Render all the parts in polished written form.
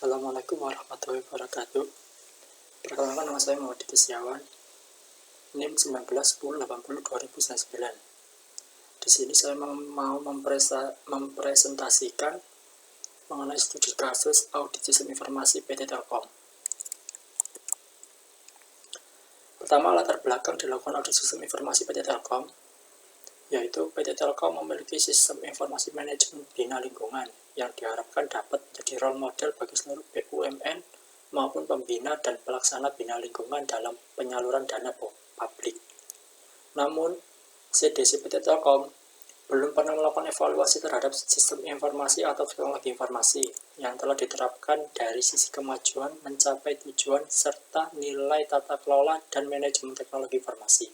Assalamualaikum warahmatullahi wabarakatuh. Perkenalkan, nama saya Muhammad Diki Setiawan, NIM 1910802009. Di sini saya mau mempresentasikan mengenai studi kasus audit sistem informasi PT Telkom. Pertama, latar belakang dilakukan audit sistem informasi PT Telkom, yaitu PT Telkom memiliki sistem informasi manajemen bina lingkungan yang diharapkan dapat menjadi role model bagi seluruh BUMN maupun pembina dan pelaksana bina lingkungan dalam penyaluran dana publik. Namun, CDC PT Telkom belum pernah melakukan evaluasi terhadap sistem informasi atau teknologi informasi yang telah diterapkan dari sisi kemajuan mencapai tujuan serta nilai tata kelola dan manajemen teknologi informasi.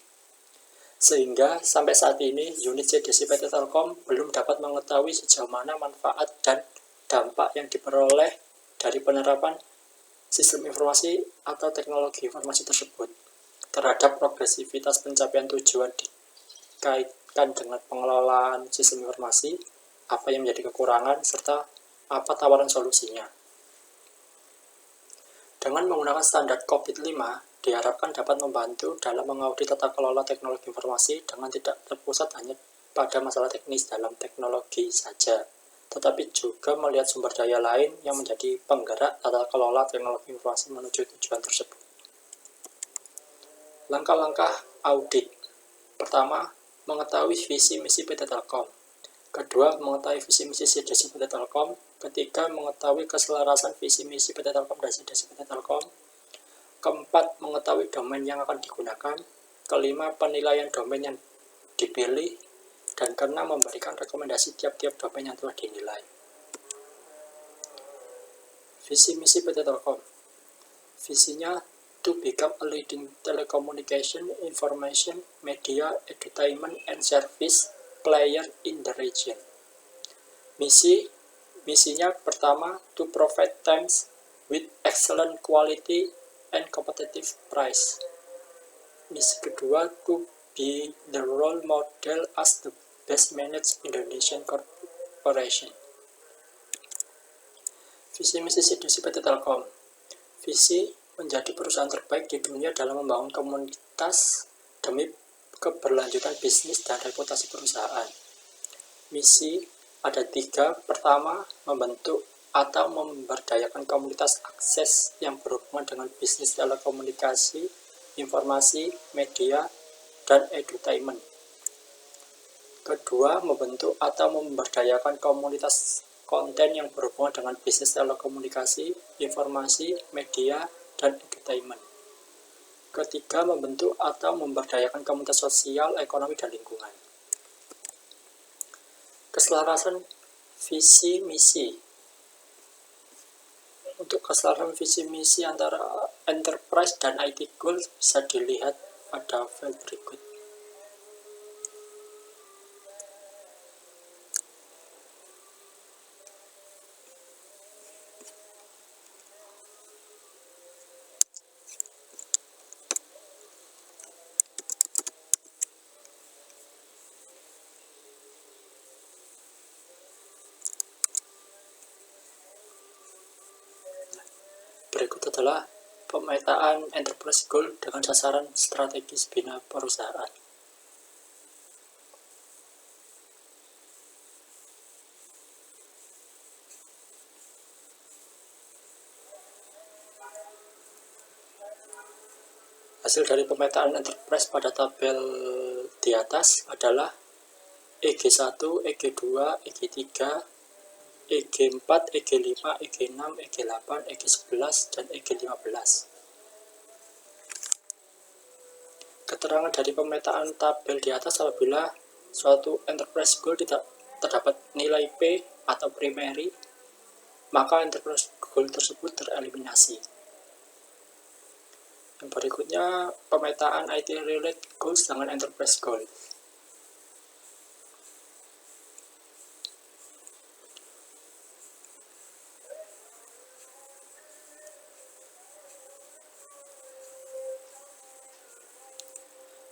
Sehingga sampai saat ini unit CDC PT Telkom belum dapat mengetahui sejauh mana manfaat dan dampak yang diperoleh dari penerapan sistem informasi atau teknologi informasi tersebut terhadap progresivitas pencapaian tujuan dikaitkan dengan pengelolaan sistem informasi, apa yang menjadi kekurangan, serta apa tawaran solusinya. Dengan menggunakan standar COVID-5, diharapkan dapat membantu dalam mengaudit tata kelola teknologi informasi dengan tidak terpusat hanya pada masalah teknis dalam teknologi saja, tetapi juga melihat sumber daya lain yang menjadi penggerak tata kelola teknologi informasi menuju tujuan tersebut. Langkah-langkah audit. Pertama, mengetahui visi misi PT Telkom. Kedua, mengetahui visi misi CDC PT Telkom. Ketiga, mengetahui keselarasan visi misi PT Telkom dan CDC PT Telkom. Keempat, mengetahui domain yang akan digunakan. Kelima, penilaian domain yang dipilih. Dan keenam, memberikan rekomendasi tiap-tiap domain yang telah dinilai. Visi misi PT Telkom. Visinya to become a leading telecommunication, information, media, entertainment, and service player in the region. Misinya pertama, to provide times with excellent quality and competitive price. Misi kedua, to be the role model as the best managed Indonesian corporation. Visi misi CDC PT Telkom. Visi menjadi perusahaan terbaik di dunia dalam membangun komunitas demi keberlanjutan bisnis dan reputasi perusahaan. Misi ada 3. Pertama, membentuk atau memberdayakan komunitas akses yang berhubungan dengan bisnis telekomunikasi, informasi, media, dan edutainment. Kedua, membentuk atau memberdayakan komunitas konten yang berhubungan dengan bisnis telekomunikasi, informasi, media, dan edutainment. Ketiga, membentuk atau memberdayakan komunitas sosial, ekonomi, dan lingkungan. Keselarasan visi misi. Untuk keselarasan visi misi antara enterprise dan IT goals bisa dilihat pada file berikut. Berikut adalah pemetaan enterprise goal dengan sasaran strategis bina perusahaan. Hasil dari pemetaan enterprise pada tabel di atas adalah EG1, EG2, EG3, EG4, EG5, EG6, EG8, EG11, dan EG15. Keterangan dari pemetaan tabel di atas apabila suatu enterprise goal tidak terdapat nilai P atau primary, maka enterprise goal tersebut tereliminasi. Yang berikutnya, pemetaan IT-related goals dengan enterprise goal.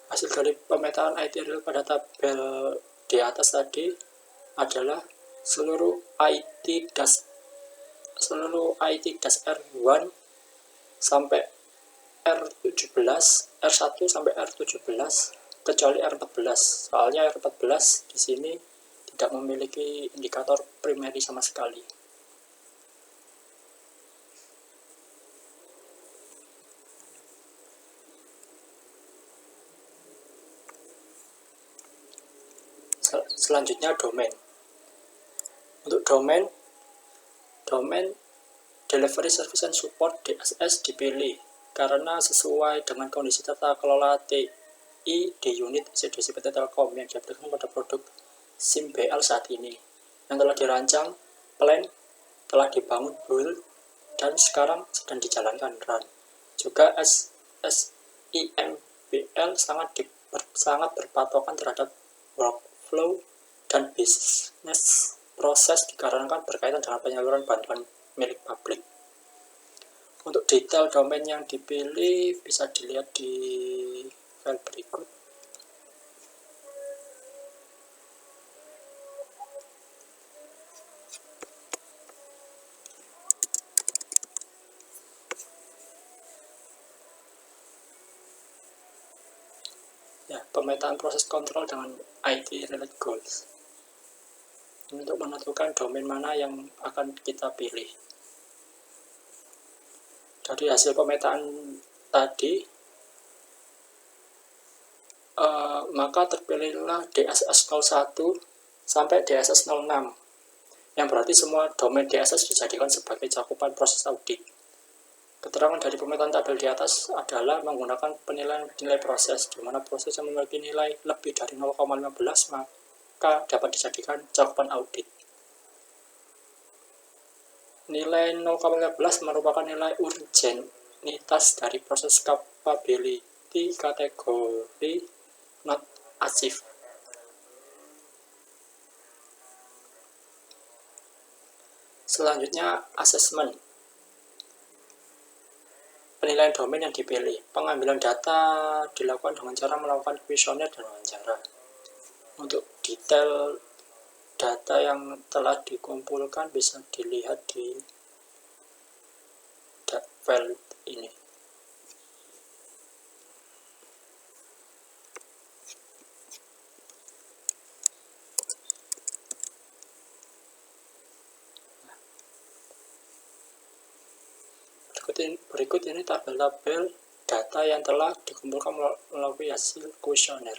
Hasil dari pemetaan IT-related pada tabel di atas tadi adalah seluruh IT seluruh IT-R1 sampai R17, R1 sampai R17, kecuali R14. Soalnya R14 di sini tidak memiliki indikator primary sama sekali. Selanjutnya domain. Untuk domain Delivery Service and Support DSS dipilih karena sesuai dengan kondisi tata kelola TI di unit ECDC PT Telkom yang diaplikasikan pada produk SIM BL saat ini, yang telah dirancang, plan, telah dibangun build, dan sekarang sedang dijalankan run. Juga SIM-BL sangat berpatokan terhadap workflow dan bisnis proses dikarenakan berkaitan dengan penyaluran bantuan milik publik. Untuk detail domain yang dipilih bisa dilihat di file berikut. Ya, pemetaan proses kontrol dengan IT related goals untuk menentukan domain mana yang akan kita pilih. Dari hasil pemetaan tadi, maka terpilihlah DSS 01 sampai DSS 06, yang berarti semua domain DSS dijadikan sebagai cakupan proses audit. Keterangan dari pemetaan tabel di atas adalah menggunakan penilaian nilai proses, di mana proses yang memiliki nilai lebih dari 0,15 maka dapat dijadikan cakupan audit. Nilai 0,15 merupakan nilai urgenitas dari proses capability kategori not achieved. Selanjutnya, assessment. Penilaian domain yang dipilih. Pengambilan data dilakukan dengan cara melakukan kuesioner dan wawancara. Untuk detail data yang telah dikumpulkan bisa dilihat di file ini. Berikut ini tabel-tabel data yang telah dikumpulkan melalui hasil kuesioner.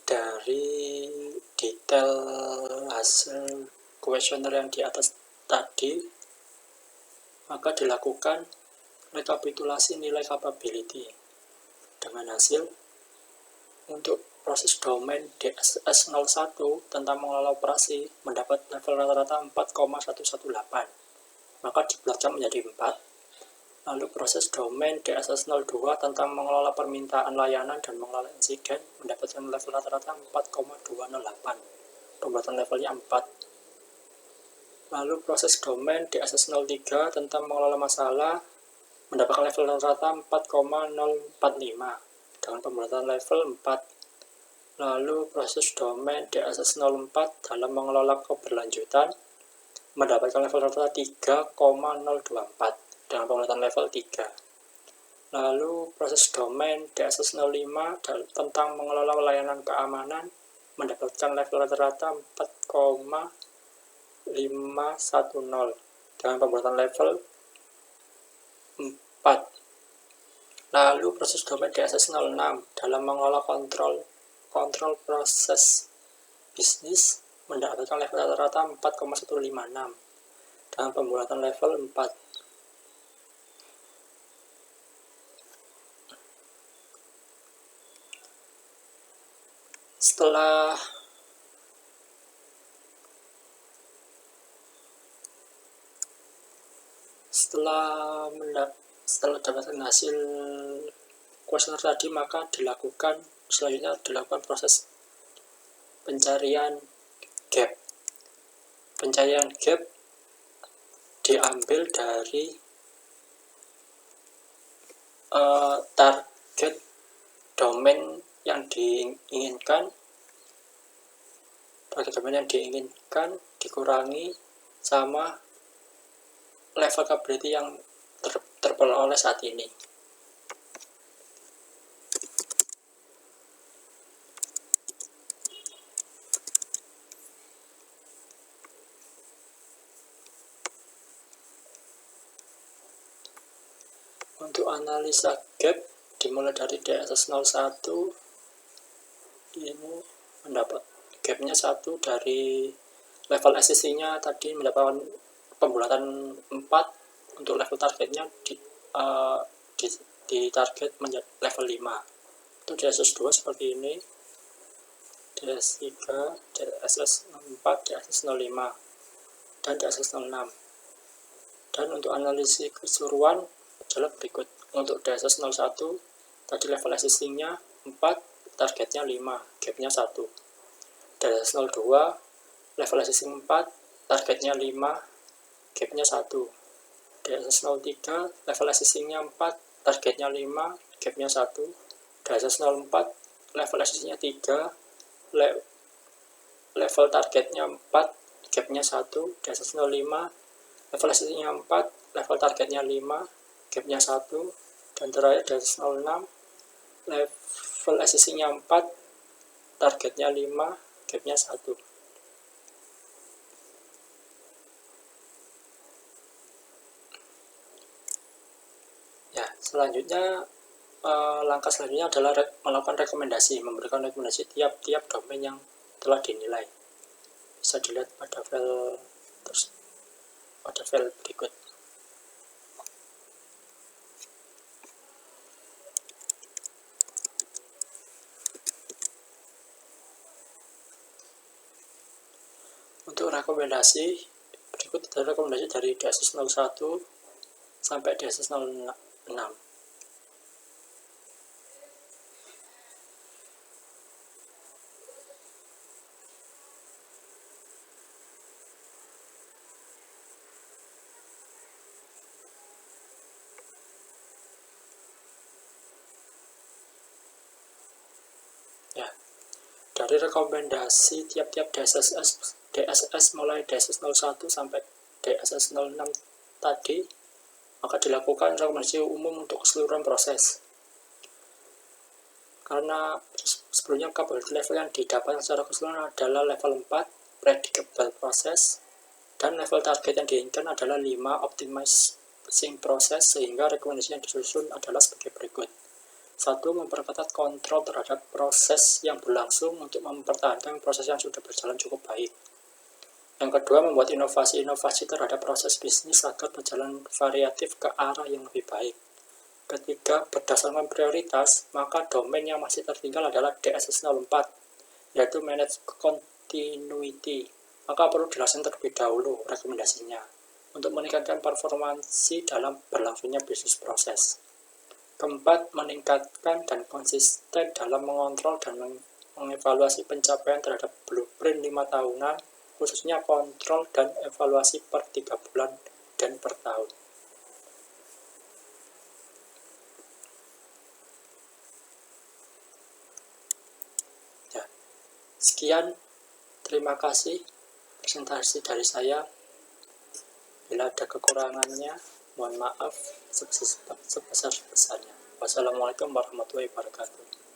Dari detail hasil kuesioner yang di atas tadi, maka dilakukan rekapitulasi nilai capability dengan hasil untuk proses domain DSS 01 tentang mengelola operasi mendapat level rata-rata 4,118, maka dipelajari menjadi 4. Lalu proses domain DSS 02 tentang mengelola permintaan layanan dan mengelola insiden mendapatkan level rata-rata 4,208, pembuatan levelnya 4. Lalu proses domain DSS 03 tentang mengelola masalah mendapatkan level rata-rata 4,045, dengan pembuatan level 4. Lalu proses domain DSS04 dalam mengelola keberlanjutan mendapatkan level rata-rata 3,024 dengan pembuatan level 3. Lalu proses domain DSS05 tentang mengelola layanan keamanan mendapatkan level rata-rata 4,510 dengan pembuatan level 4. Lalu proses domain DSS06 dalam mengelola kontrol proses bisnis mendapatkan level rata-rata 4,156 dengan pembuatan level 4. Setelah mendapatkan hasil kuesioner tadi, maka selanjutnya dilakukan proses pencarian gap. Pencarian gap diambil dari target domain yang diinginkan. Target domain yang diinginkan dikurangi sama level capability yang terperoleh saat ini. Untuk analisa gap dimulai dari DSS01. Ini mendapat gapnya 1 dari level SCC-nya tadi mendapatkan pembulatan 4. Untuk level targetnya di target menjadi level 5. Untuk DSS2 seperti ini, DS3, DSS4, DSS05, dan DSS06. Dan untuk analisis keseluruhan adalah berikut. Untuk DSS01 tadi level SCC-nya 4, targetnya 5, gapnya 1. DSS02 level SCC 4, targetnya 5, gapnya 1. DSS03 level SCC-nya 4, targetnya 5, gapnya 1. DSS04 level SCC-nya 3, level targetnya 4, gapnya 1. DSS05 level SCC-nya 4, level targetnya 5, gapnya 1. Dan terakhir DSS06 level SCC-nya 4, targetnya 5, gapnya 1. Ya, selanjutnya langkah selanjutnya adalah melakukan rekomendasi, memberikan rekomendasi tiap-tiap domain yang telah dinilai. Bisa dilihat pada file berikut. Untuk rekomendasi berikut adalah rekomendasi dari DSS01 sampai DSS06. Ya, dari rekomendasi tiap-tiap DSS mulai DSS01 sampai DSS06 tadi, maka dilakukan rekomendasi umum untuk keseluruhan proses. Karena sebelumnya capability level yang didapatkan secara keseluruhan adalah level 4, predictable process, dan level target yang diinginkan adalah 5, optimizing process, sehingga rekomendasi yang disusun adalah sebagai berikut. 1. Memperketat kontrol terhadap proses yang berlangsung untuk mempertahankan proses yang sudah berjalan cukup baik. Yang kedua, membuat inovasi-inovasi terhadap proses bisnis agar berjalan variatif ke arah yang lebih baik. Ketiga, berdasarkan prioritas, maka domain yang masih tertinggal adalah DSS04, yaitu Manage Continuity. Maka perlu dilaksanakan terlebih dahulu rekomendasinya untuk meningkatkan performansi dalam berlangsungnya bisnis proses. Keempat, meningkatkan dan konsisten dalam mengontrol dan mengevaluasi pencapaian terhadap blueprint 5 tahunan, khususnya kontrol dan evaluasi per 3 bulan dan per tahun. Sekian, terima kasih presentasi dari saya. Bila ada kekurangannya, mohon maaf sebesar-besarnya. Wassalamualaikum warahmatullahi wabarakatuh.